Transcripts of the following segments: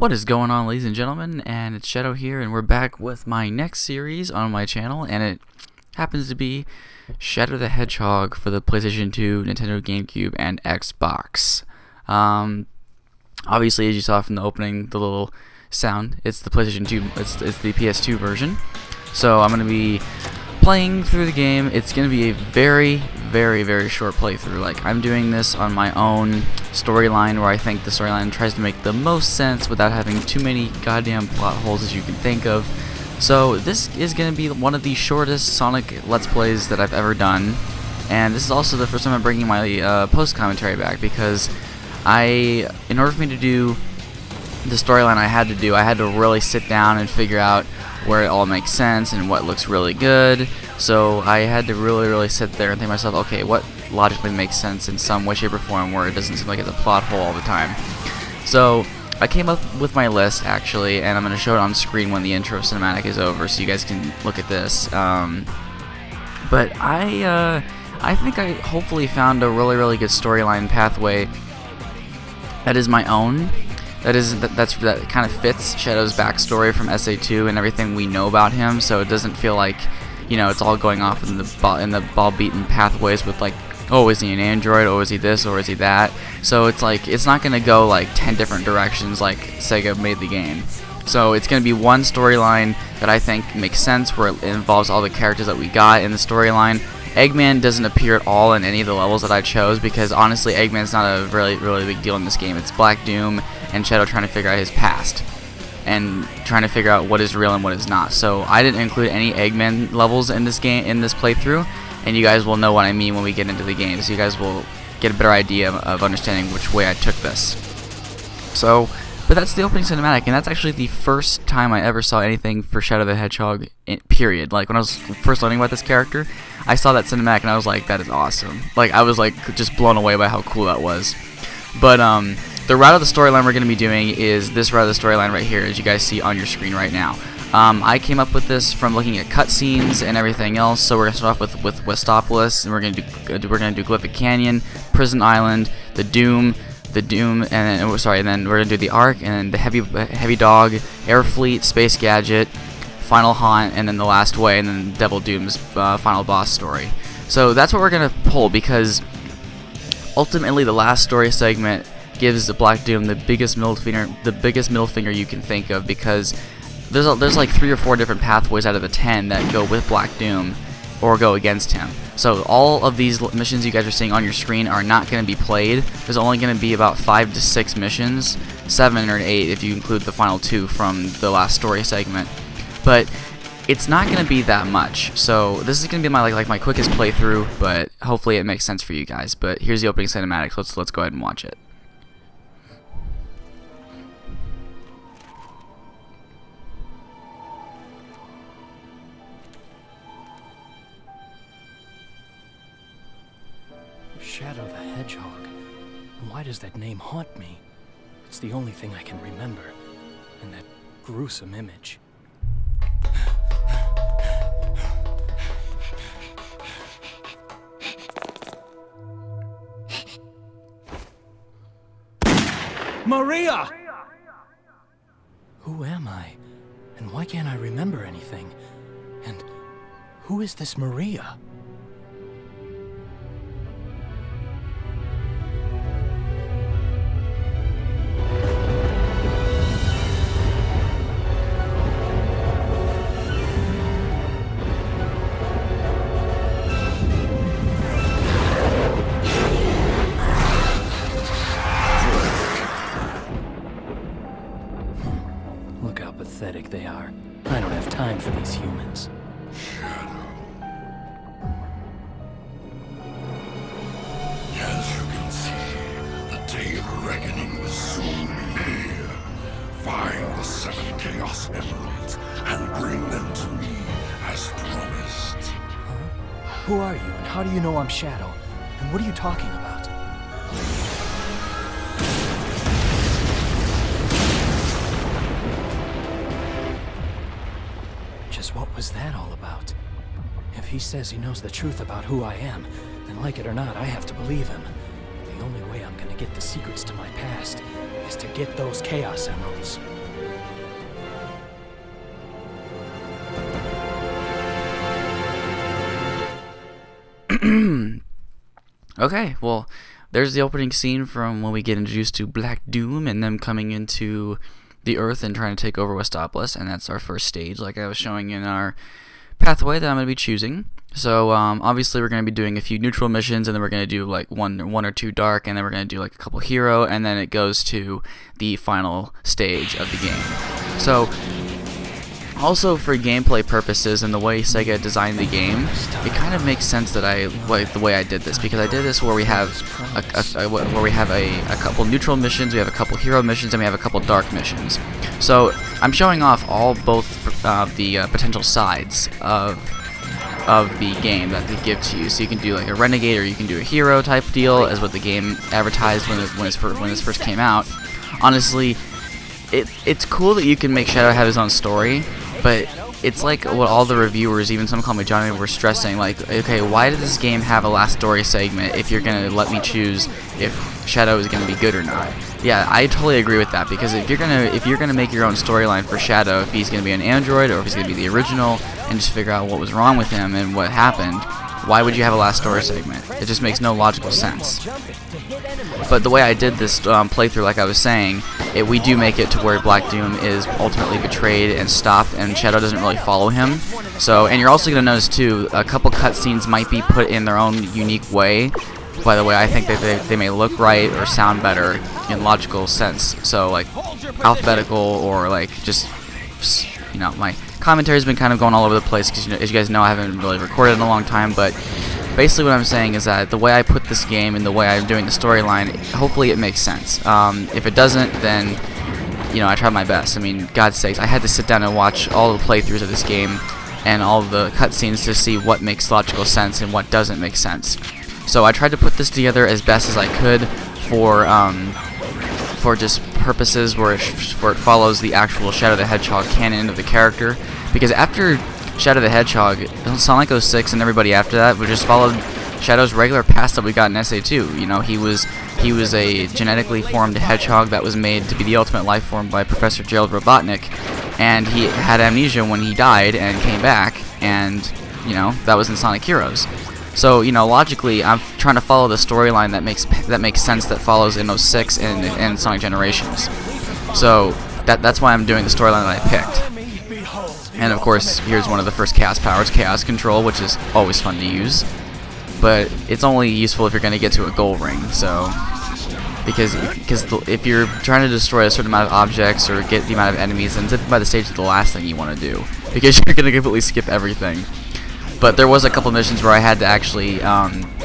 What is going on, ladies and gentlemen, and it's Shadow here, and we're back with my next series on my channel, and it happens to be Shadow the Hedgehog for the PlayStation 2, Nintendo GameCube, and Xbox. Obviously, as you saw from the opening, the little sound, it's the PlayStation 2, it's the PS2 version. So I'm going to be playing through the game. It's going to be a very short playthrough. Like, I'm doing this on my own storyline where I think the storyline tries to make the most sense without having too many goddamn plot holes as you can think of. So this is going to be one of the shortest Sonic Let's Plays that I've ever done, and this is also the first time I'm bringing my post commentary back, because in order for me to do the storyline I had to really sit down and figure out where it all makes sense and what looks really good. So I had to really sit there and think to myself, okay, what logically makes sense in some way, shape, or form where it doesn't seem like it's a plot hole all the time. So I came up with my list, actually, and I'm going to show it on screen when the intro cinematic is over so you guys can look at this. But I think I hopefully found a really good storyline pathway that is my own. That kind of fits Shadow's backstory from SA2 and everything we know about him, so it doesn't feel like, you know, it's all going off in the ball-beaten pathways with like, oh, is he an android, or is he this, or is he that? So it's like, it's not going to go like 10 different directions like Sega made the game. So it's going to be one storyline that I think makes sense, where it involves all the characters that we got in the storyline. Eggman doesn't appear at all in any of the levels that I chose, because honestly, Eggman's not a really big deal in this game. It's Black Doom and Shadow trying to figure out his past and trying to figure out what is real and what is not. So I didn't include any Eggman levels in this game, in this playthrough, and you guys will know what I mean when we get into the game, so you guys will get a better idea of understanding which way I took this. So, but that's the opening cinematic, and that's actually the first time I ever saw anything for Shadow the Hedgehog, period. Like, when I was first learning about this character, I saw that cinematic and I was like, that is awesome. Like, I was like just blown away by how cool that was. But the route of the storyline we're going to be doing is this route of the storyline right here, as you guys see on your screen right now. I came up with this from looking at cutscenes and everything else. So we're going to start off with Westopolis, and we're going to do Glyphic Canyon, Prison Island, the Doom, and then we're going to do the Ark, and then the Heavy Dog, Air Fleet, Space Gadget, Final Haunt, and then the Last Way, and then Devil Doom's final boss story. So that's what we're going to pull, because ultimately the last story segment gives the Black Doom the biggest middle finger you can think of, because there's like 3 or 4 different pathways out of the 10 that go with Black Doom or go against him. So all of these missions you guys are seeing on your screen are not going to be played. There's only going to be about 5 to 6 missions, 7 or 8 if you include the final 2 from the last story segment. But it's not going to be that much. So this is going to be my quickest playthrough, but hopefully it makes sense for you guys. But here's the opening cinematic. Let's go ahead and watch it. Shadow the Hedgehog. Why does that name haunt me? It's the only thing I can remember. And that gruesome image. Maria! Who am I? And why can't I remember anything? And who is this Maria? Look how pathetic they are. I don't have time for these humans. Shadow. As you can see, the day of reckoning will soon be here. Find the 7 Chaos Emeralds and bring them to me as promised. Huh? Who are you, and how do you know I'm Shadow? And what are you talking about? What was that all about? If he says he knows the truth about who I am, then like it or not, I have to believe him. The only way I'm gonna get the secrets to my past is to get those Chaos Emeralds. Okay, well, there's the opening scene from when we get introduced to Black Doom and them coming into the Earth and trying to take over Westopolis, and that's our first stage, like I was showing in our pathway that I'm going to be choosing. So obviously we're going to be doing a few neutral missions, and then we're going to do like one or two dark, and then we're going to do like a couple hero, and then it goes to the final stage of the game. So also for gameplay purposes and the way Sega designed the game, it kind of makes sense that the way I did this, because I did this where we have a couple neutral missions, we have a couple hero missions, and we have a couple dark missions. So I'm showing off both the potential sides of the game that they give to you. So you can do like a renegade, or you can do a hero type deal, as what the game advertised when this first came out. Honestly, it's cool that you can make Shadow have his own story, but it's like what all the reviewers, even some Call Me Johnny, were stressing, like, okay, why did this game have a last story segment if you're gonna let me choose if Shadow is gonna be good or not? Yeah, I totally agree with that, because if you're gonna make your own storyline for Shadow, if he's gonna be an android or if he's gonna be the original, and just figure out what was wrong with him and what happened, why would you have a last story segment? It just makes no logical sense. But the way I did this playthrough, like I was saying, we do make it to where Black Doom is ultimately betrayed and stopped, and Shadow doesn't really follow him. So, and you're also going to notice too, a couple cutscenes might be put in their own unique way. By the way, I think that they may look right or sound better in logical sense. So, like alphabetical, or like just, you know, my commentary's been kind of going all over the place because, as you guys know, I haven't really recorded in a long time, but basically what I'm saying is that the way I put this game and the way I'm doing the storyline, hopefully it makes sense. If it doesn't, then, you know, I tried my best. I mean, God's sakes, I had to sit down and watch all the playthroughs of this game and all the cutscenes to see what makes logical sense and what doesn't make sense. So I tried to put this together as best as I could for just purposes where it follows the actual Shadow the Hedgehog canon of the character, because after Shadow the Hedgehog, Sonic 06 and everybody after that, we just followed Shadow's regular path that we got in SA2. You know, he was a genetically formed hedgehog that was made to be the ultimate life form by Professor Gerald Robotnik, and he had amnesia when he died and came back, and, you know, that was in Sonic Heroes. So, you know, logically, I'm trying to follow the storyline that makes sense, that follows in 06 and Sonic Generations. So that's why I'm doing the storyline that I picked. And of course, here's one of the first chaos powers, Chaos Control, which is always fun to use. But it's only useful if you're going to get to a goal ring. So, because if you're trying to destroy a certain amount of objects or get the amount of enemies, then zipping by the stage is the last thing you want to do, because you're going to completely skip everything. But there was a couple missions where I had to actually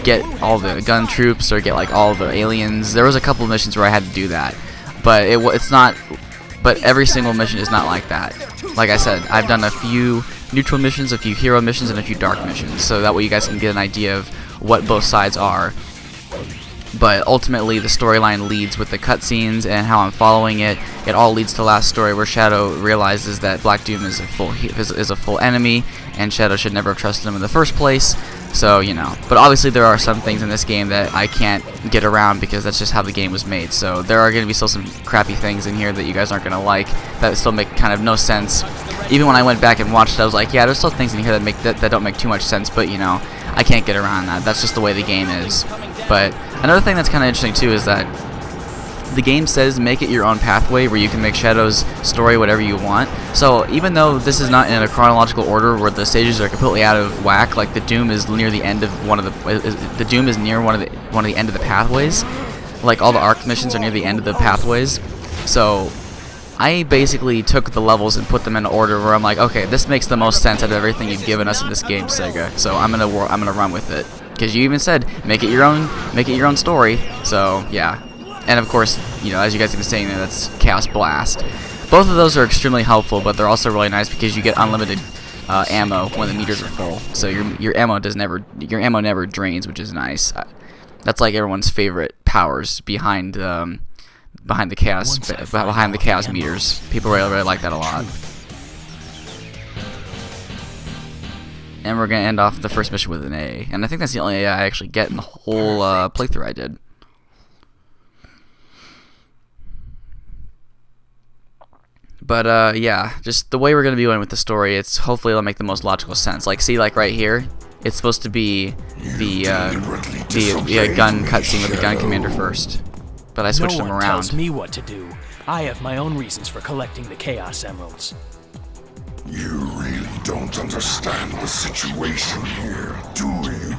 get all the gun troops or get like all the aliens. There was a couple missions where I had to do that, but it's not. But every single mission is not like that. Like I said, I've done a few neutral missions, a few hero missions, and a few dark missions, so that way you guys can get an idea of what both sides are. But ultimately, the storyline leads with the cutscenes and how I'm following it. It all leads to the last story where Shadow realizes that Black Doom is a full enemy, and Shadow should never have trusted him in the first place. So, you know. But obviously, there are some things in this game that I can't get around because that's just how the game was made. So there are going to be still some crappy things in here that you guys aren't going to like, that still make kind of no sense. Even when I went back and watched it, I was like, yeah, there's still things in here that don't make too much sense, but, you know, I can't get around that. That's just the way the game is. But another thing that's kind of interesting too is that the game says make it your own pathway, where you can make Shadow's story whatever you want. So even though this is not in a chronological order where the stages are completely out of whack, like the Doom is near the end of one of the end of the pathways. Like all the arc missions are near the end of the pathways. So I basically took the levels and put them in order where I'm like, okay, this makes the most sense out of everything you've given us in this game, Sega. So I'm gonna run with it, because you even said make it your own story. So yeah, and of course, you know, as you guys have been saying, that's Chaos Blast. Both of those are extremely helpful, but they're also really nice because you get unlimited ammo when the meters are full. So your ammo never drains, which is nice. That's like everyone's favorite powers behind the chaos meters. People really like that a lot. And we're gonna end off the first mission with an A, and I think that's the only A I actually get in the whole playthrough I did. But yeah, just the way we're gonna be going with the story, hopefully it'll make the most logical sense. Like, see, like right here, it's supposed to be the gun cutscene with the gun commander first, but I switched them No one around. tells me what to do. I have my own reasons for collecting the Chaos Emeralds. You really don't understand the situation here, do you?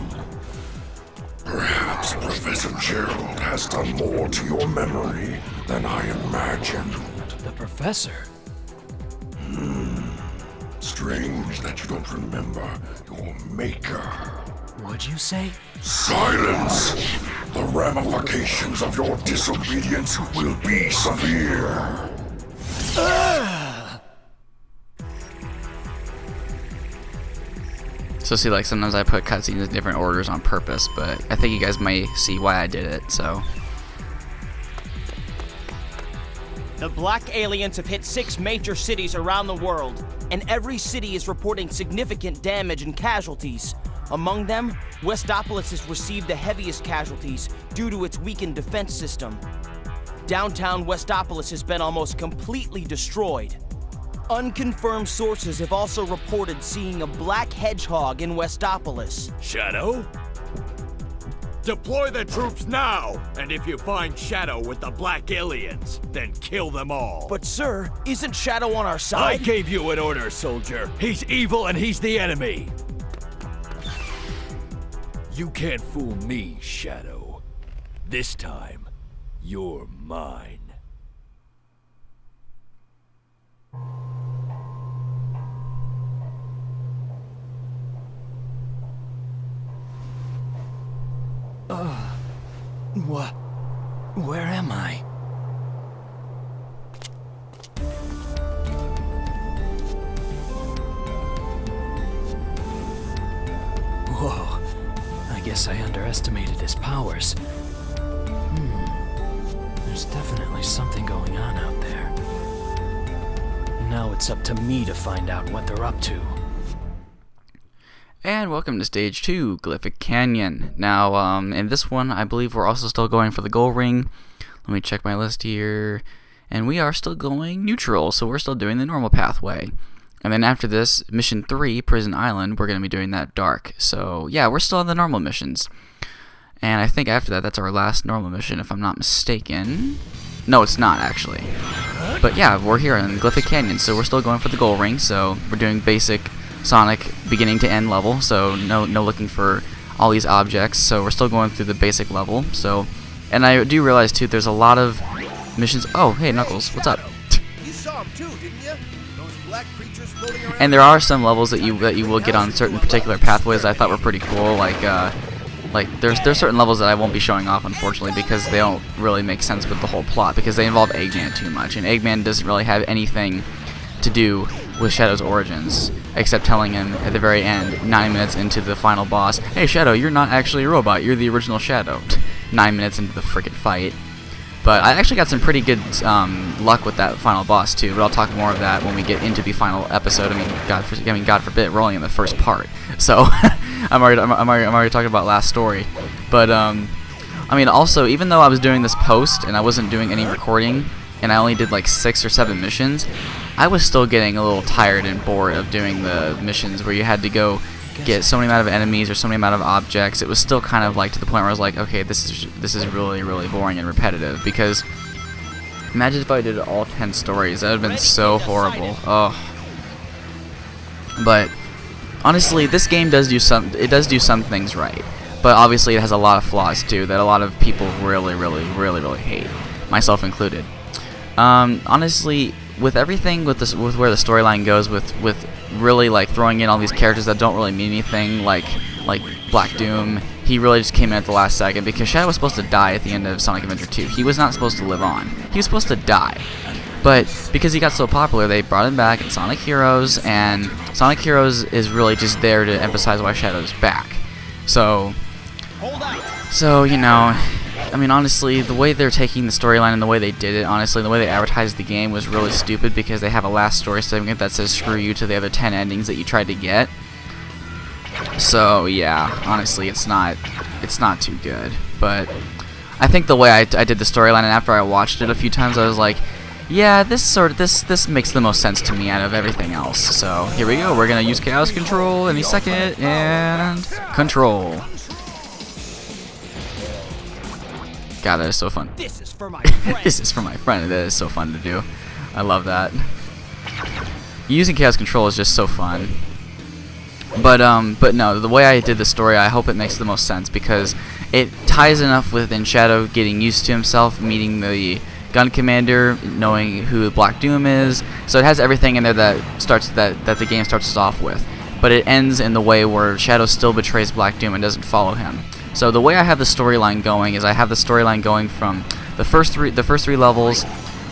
Perhaps Professor Gerald has done more to your memory than I imagined. The Professor? Strange that you don't remember your maker. What'd you say? Silence! The ramifications of your disobedience will be severe. So see, like, sometimes I put cutscenes in different orders on purpose, but I think you guys may see why I did it, so. The Black Aliens have hit 6 major cities around the world, and every city is reporting significant damage and casualties. Among them, Westopolis has received the heaviest casualties due to its weakened defense system. Downtown Westopolis has been almost completely destroyed. Unconfirmed sources have also reported seeing a black hedgehog in Westopolis. Shadow? Deploy the troops now! And if you find Shadow with the Black Aliens, then kill them all. But sir, isn't Shadow on our I side? gave you an order, soldier. He's evil and he's the enemy. You can't fool me, Shadow. This time, you're mine. Where am I? Whoa. I guess I underestimated his powers. There's definitely something going on out there. Now it's up to me to find out what they're up to. And welcome to Stage 2, Glyphic Canyon. Now, in this one, I believe we're also still going for the gold ring. Let me check my list here. And we are still going neutral, so we're still doing the normal pathway. And then after this, Mission 3, Prison Island, we're going to be doing that dark. So, yeah, we're still on the normal missions. And I think after that, that's our last normal mission, if I'm not mistaken. No, it's not, actually. But yeah, we're here in Glyphic Canyon, so we're still going for the gold ring. So, we're doing basic Sonic beginning to end level, so no looking for all these objects, so we're still going through the basic level. So, and I do realize too, there's a lot of missions. Oh, hey Knuckles, what's up? You saw him too, didn't you? Those black creatures floating around. And there are some levels that you will get on certain particular pathways that I thought were pretty cool. Like there's certain levels that I won't be showing off, unfortunately, because they don't really make sense with the whole plot, because they involve Eggman too much, and Eggman doesn't really have anything to do with Shadow's origins, except telling him at the very end, 9 minutes into the final boss, hey Shadow, you're not actually a robot, you're the original Shadow. 9 minutes into the frickin' fight. But I actually got some pretty good luck with that final boss too, but I'll talk more of that when we get into the final episode. I mean, God forbid, we're only in the first part, so I'm already talking about last story. But I mean, also, even though I was doing this post and I wasn't doing any recording, and I only did like 6 or 7 missions, I was still getting a little tired and bored of doing the missions where you had to go get so many amount of enemies or so many amount of objects. It was still kind of like to the point where I was like, okay, this is really, really boring and repetitive, because imagine if I did all 10 stories. That would have been so horrible. Oh. But honestly, this game does do some things right, but obviously it has a lot of flaws too that a lot of people really hate, myself included. Honestly, with everything, with where the storyline goes, with really like throwing in all these characters that don't really mean anything, like Black Doom, he really just came in at the last second, because Shadow was supposed to die at the end of Sonic Adventure 2. He was not supposed to live on. He was supposed to die. But because he got so popular, they brought him back in Sonic Heroes, and Sonic Heroes is really just there to emphasize why Shadow's back. So, you know, I mean, honestly, the way they're taking the storyline and the way they did it, honestly, the way they advertised the game was really stupid, because they have a last story segment that says screw you to the other 10 endings that you tried to get. So, yeah, honestly, it's not too good. But I think the way I did the storyline, and after I watched it a few times, I was like, yeah, this makes the most sense to me out of everything else. So here we go. We're gonna use chaos control any second, and control. God, that is so fun. This is for my friend. This is for my friend. That is so fun to do. I love that. Using chaos control is just so fun. But no, the way I did the story, I hope it makes the most sense because it ties enough within Shadow getting used to himself, meeting the gun commander, knowing who Black Doom is. So it has everything in there that the game starts us off with. But it ends in the way where Shadow still betrays Black Doom and doesn't follow him. So the way I have the storyline going is I have the storyline going from the first three levels,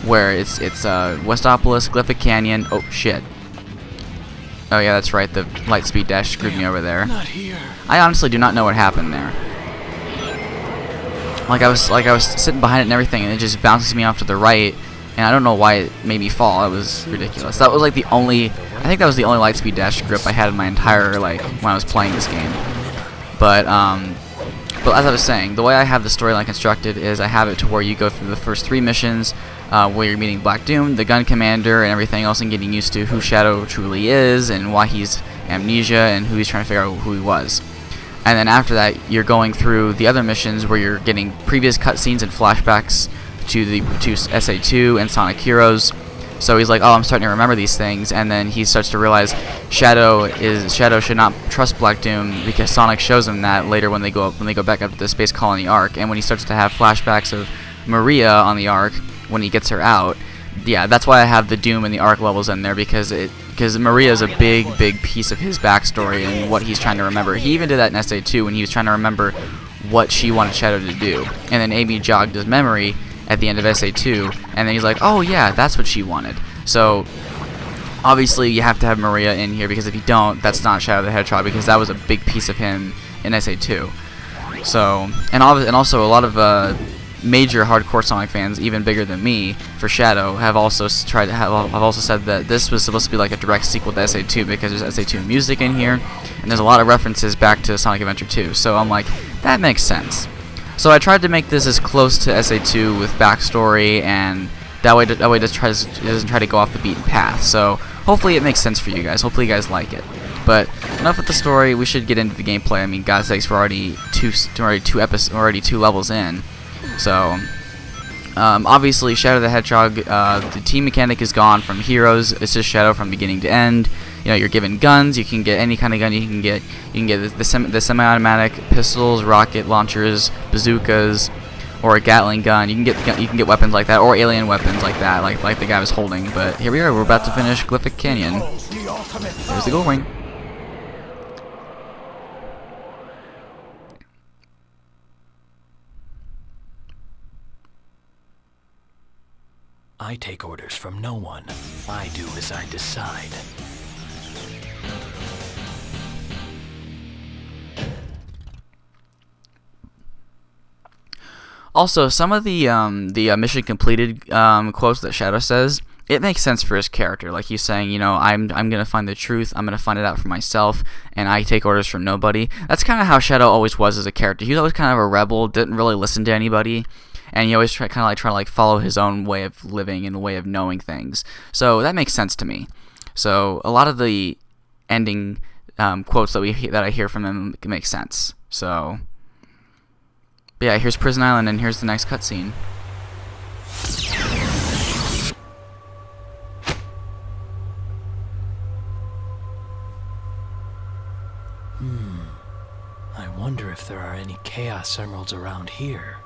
where it's Westopolis, Glyphic Canyon. Oh shit. Oh yeah, that's right. The light speed dash screwed me over there. Not here. I honestly do not know what happened there. Like I was sitting behind it and everything, and it just bounces me off to the right, and I don't know why it made me fall. It was ridiculous. That was like I think that was the only light speed dash grip I had in my entire when I was playing this game. But as I was saying, the way I have the storyline constructed is I have it to where you go through the first 3 missions, where you're meeting Black Doom, the gun commander, and everything else, and getting used to who Shadow truly is, and why he's amnesia, and who he's trying to figure out who he was. And then after that, you're going through the other missions where you're getting previous cutscenes and flashbacks to SA2 and Sonic Heroes. So he's like, oh, I'm starting to remember these things, and then he starts to realize Shadow should not trust Black Doom because Sonic shows him that later when they go back up to the space colony Ark, and when he starts to have flashbacks of Maria on the Ark when he gets her out. Yeah, that's why I have the Doom and the Ark levels in there, because Maria is a big piece of his backstory and what he's trying to remember. He even did that in SA2 when he was trying to remember what she wanted Shadow to do, and then Amy jogged his memory at the end of SA2, and then he's like, oh yeah, that's what she wanted. So obviously you have to have Maria in here, because if you don't, that's not Shadow the Hedgehog, because that was a big piece of him in SA2. So, and also a lot of major hardcore Sonic fans, even bigger than me, for Shadow, have also said that this was supposed to be like a direct sequel to SA2, because there's SA2 music in here, and there's a lot of references back to Sonic Adventure 2. So I'm like, that makes sense. So I tried to make this as close to SA2 with backstory, and that way it doesn't try to go off the beaten path. So hopefully it makes sense for you guys. Hopefully you guys like it. But enough with the story. We should get into the gameplay. I mean, God's sakes, we're already two levels in. So obviously Shadow the Hedgehog, the team mechanic is gone from Heroes. It's just Shadow from beginning to end. You know, you're given guns. You can get any kind of gun you can get. You can get the semi-automatic pistols, rocket launchers, bazookas, or a Gatling gun. You can get weapons like that, or alien weapons like that, like the guy was holding. But here we are. We're about to finish Glyphic Canyon. There's the gold ring. I take orders from no one. I do as I decide. Also, some of the mission completed quotes that Shadow says, it makes sense for his character. Like he's saying, you know, I'm gonna find the truth. I'm gonna find it out for myself, and I take orders from nobody. That's kind of how Shadow always was as a character. He was always kind of a rebel, didn't really listen to anybody, and he always try to follow his own way of living and the way of knowing things. So that makes sense to me. So a lot of the ending quotes that I hear from him make sense. So. But yeah, here's Prison Island, and here's the next cutscene. I wonder if there are any Chaos Emeralds around here.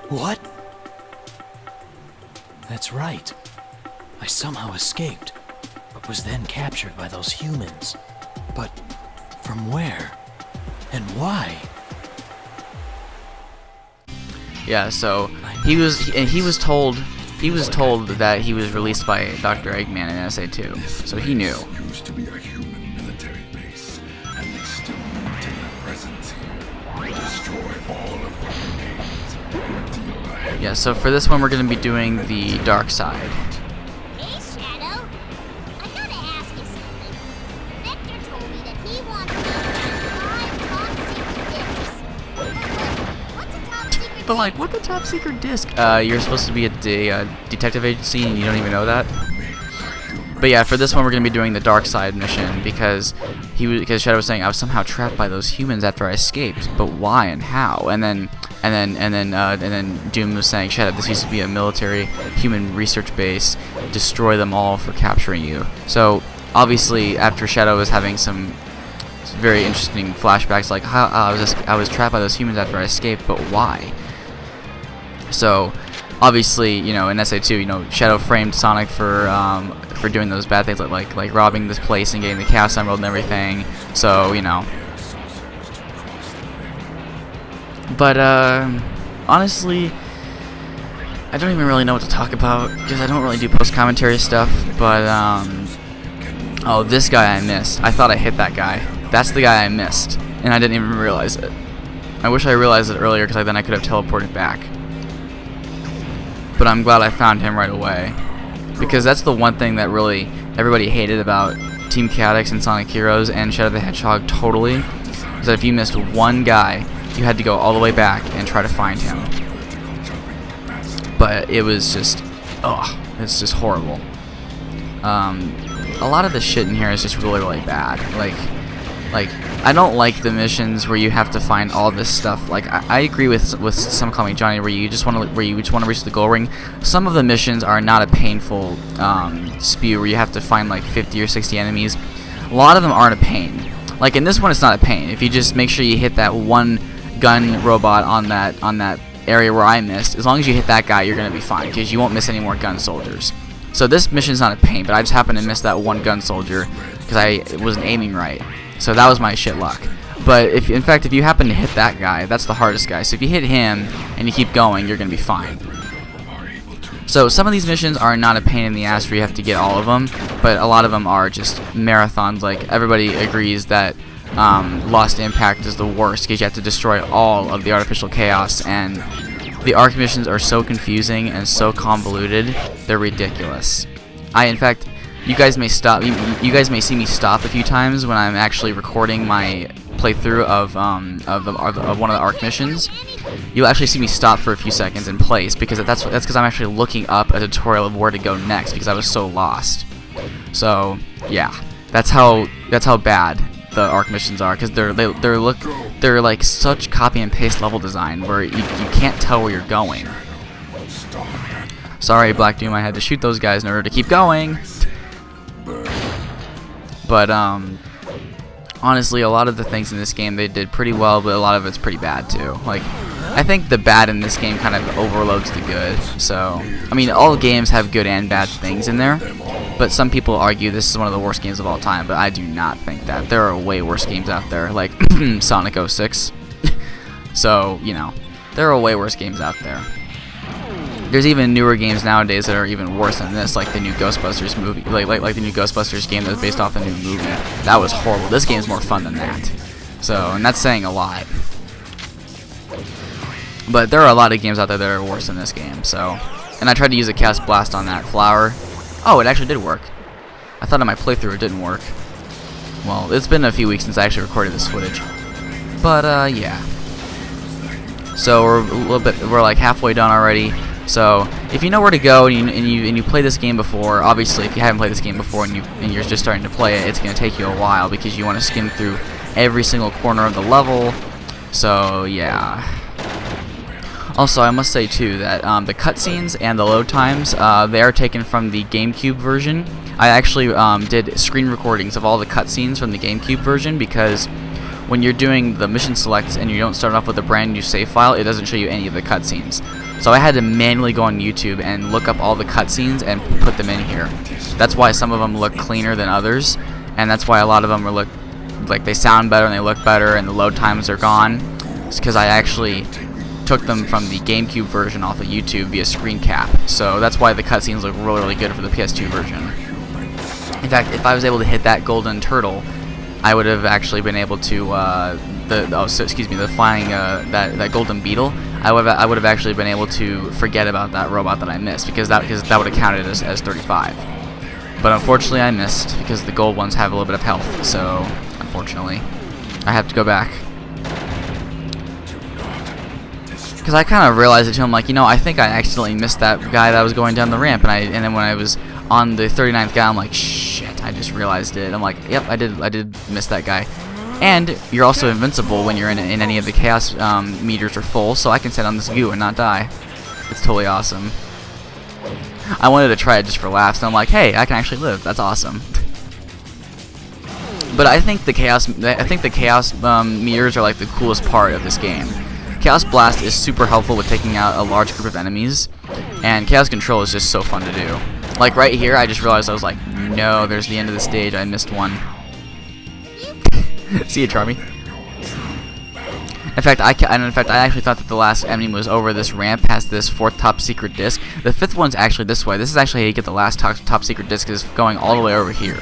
What? That's right. I somehow escaped, but was then captured by those humans. But from where? And why? Yeah, so he was told that he was released by Dr. Eggman in SA2, so he knew. Used to be a human military base, and they still maintain a presence here. Destroy all of the remains. Yeah, so for this one we're going to be doing the dark side. Hey, Shadow. I gotta ask you something. Vector told But like, what the top secret disc? You're supposed to be a detective agency and you don't even know that. But yeah, for this one we're gonna be doing the dark side mission because Shadow was saying I was somehow trapped by those humans after I escaped, but why and how? And then Doom was saying, Shadow, this used to be a military human research base. Destroy them all for capturing you. So obviously, after Shadow was having some very interesting flashbacks, like how I was trapped by those humans after I escaped, but why? So obviously, you know, in SA2, you know, Shadow framed Sonic for doing those bad things like robbing this place and getting the Chaos Emerald and everything. So, you know. But honestly, I don't even really know what to talk about because I don't really do post-commentary stuff. But oh, this guy I missed. I thought I hit that guy. That's the guy I missed, and I didn't even realize it. I wish I realized it earlier because then I could have teleported back. But I'm glad I found him right away, because that's the one thing that really everybody hated about Team Chaotix and Sonic Heroes and Shadow the Hedgehog totally, is that if you missed one guy, you had to go all the way back and try to find him. But it was just, it's just horrible. A lot of the shit in here is just really bad. Like I don't like the missions where you have to find all this stuff. Like I agree with some Call Me Johnny where you just want to reach the goal ring. Some of the missions are not a painful spew where you have to find like 50 or 60 enemies. A lot of them aren't a pain. Like in this one, it's not a pain. If you just make sure you hit that one gun robot on that area where I missed, as long as you hit that guy, you're gonna be fine because you won't miss any more gun soldiers. So this mission's not a pain, but I just happened to miss that one gun soldier because I wasn't aiming right. So that was my shit luck. But if you happen to hit that guy, that's the hardest guy. So if you hit him and you keep going, you're gonna be fine. So some of these missions are not a pain in the ass where you have to get all of them, but a lot of them are just marathons. Like everybody agrees that Lost Impact is the worst because you have to destroy all of the artificial chaos, and the arc missions are so confusing and so convoluted, they're ridiculous. In fact, you guys may see me stop a few times when I'm actually recording my playthrough of one of the arc missions. You'll actually see me stop for a few seconds in place because that's because I'm actually looking up a tutorial of where to go next because I was so lost. So yeah, that's how bad the arc missions are, because they're like such copy and paste level design where you can't tell where you're going. Sorry, Black Doom, I had to shoot those guys in order to keep going. But honestly, a lot of the things in this game they did pretty well, but a lot of it's pretty bad too. Like I think the bad in this game kind of overloads the good. So I mean, all games have good and bad things in there, but some people argue this is one of the worst games of all time, but I do not think that. There are way worse games out there, like Sonic 06. So, you know, there are way worse games out there. There's even newer games nowadays that are even worse than this, like the new Ghostbusters movie, like the new Ghostbusters game that's based off a new movie. That was horrible. This game's more fun than that. So, and that's saying a lot. But there are a lot of games out there that are worse than this game, so. And I tried to use a Cast Blast on that flower. Oh, it actually did work. I thought in my playthrough it didn't work. Well, it's been a few weeks since I actually recorded this footage. But, yeah. So, we're like halfway done already. So, if you know where to go and you play this game before, obviously if you haven't played this game before and you're just starting to play it, it's going to take you a while because you want to skim through every single corner of the level. So, yeah. Also, I must say too that the cutscenes and the load times, they are taken from the GameCube version. I actually did screen recordings of all the cutscenes from the GameCube version because when you're doing the mission selects and you don't start off with a brand new save file, it doesn't show you any of the cutscenes. So I had to manually go on YouTube and look up all the cutscenes and put them in here. That's why some of them look cleaner than others, and that's why a lot of them look like they sound better and they look better and the load times are gone. It's because I actually took them from the GameCube version off of YouTube via screen cap. So that's why the cutscenes look really good for the PS2 version. In fact, if I was able to hit that golden turtle, I would have actually been able to the flying that golden beetle. I would have actually been able to forget about that robot that I missed because that would have counted as 35. But unfortunately, I missed because the gold ones have a little bit of health. So unfortunately, I have to go back. because I kind of realized it too. I'm like, you know, I think I accidentally missed that guy that was going down the ramp, and then when I was on the 39th guy, I'm like, shit, I just realized it. I'm like, yep, I did miss that guy. And you're also invincible when you're in any of the chaos meters are full, so I can sit on this goo and not die. It's totally awesome. I wanted to try it just for laughs, and I'm like, hey, I can actually live. That's awesome. But I think the chaos meters are like the coolest part of this game. Chaos Blast is super helpful with taking out a large group of enemies, and Chaos Control is just so fun to do. Like right here, I just realized I was like, no, there's the end of the stage. I missed one. See you, Charmy. In fact, I actually thought that the last enemy was over this ramp past this 4th top secret disc. The 5th one's actually this way. This is actually how you get the last top secret disc, is going all the way over here.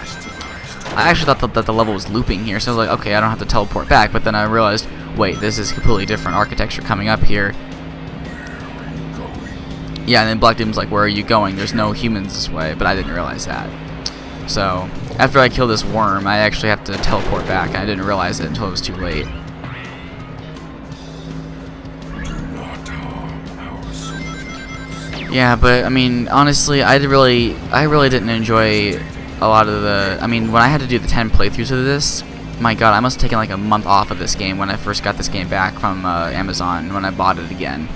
I actually thought that the level was looping here, so I was like, okay, I don't have to teleport back. But then I realized, wait, this is completely different architecture coming up here. Yeah, and then Black Doom's like, where are you going? There's no humans this way, but I didn't realize that. So, after I kill this worm, I actually have to teleport back, and I didn't realize it until it was too late. Yeah, but I mean, honestly, I really didn't enjoy a lot of the. I mean, when I had to do the 10 playthroughs of this, my God, I must have taken like a month off of this game when I first got this game back from Amazon when I bought it again.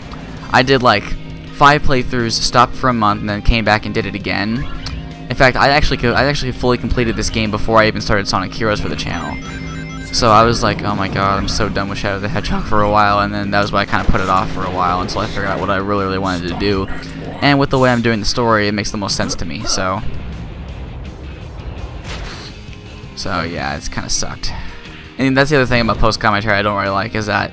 I did like 5 playthroughs, stopped for a month, and then came back and did it again. In fact, I actually fully completed this game before I even started Sonic Heroes for the channel. So I was like, oh my God, I'm so done with Shadow the Hedgehog for a while, and then that was why I kind of put it off for a while until I figured out what I really wanted to do. And with the way I'm doing the story, it makes the most sense to me. So yeah, it's kind of sucked. And that's the other thing about post commentary I don't really like, is that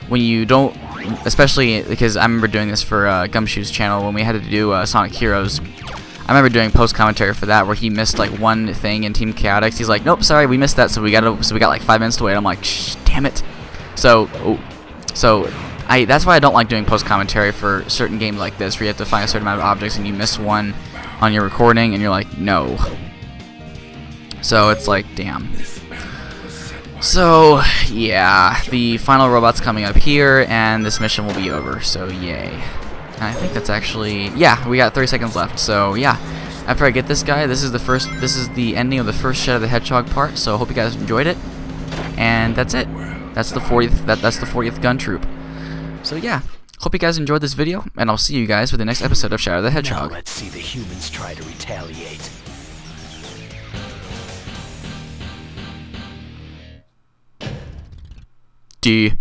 when you don't, especially because I remember doing this for Gumshoe's channel when we had to do Sonic Heroes. I remember doing post commentary for that where he missed like one thing in Team Chaotix. He's like, nope, sorry, we missed that, so we got like 5 minutes to wait. I'm like, shh, damn it. So that's why I don't like doing post commentary for certain games like this, where you have to find a certain amount of objects and you miss one on your recording, and you're like, no. So it's like, damn. So yeah, the final robot's coming up here, and this mission will be over. So yay. And I think that's actually, yeah, we got 30 seconds left. So yeah, after I get this guy, this is the ending of the first Shadow the Hedgehog part. So I hope you guys enjoyed it, and that's it. That's the 40th. That's the 40th gun troop. So yeah, hope you guys enjoyed this video, and I'll see you guys for the next episode of Shadow the Hedgehog. Now let's see the humans try to retaliate. D.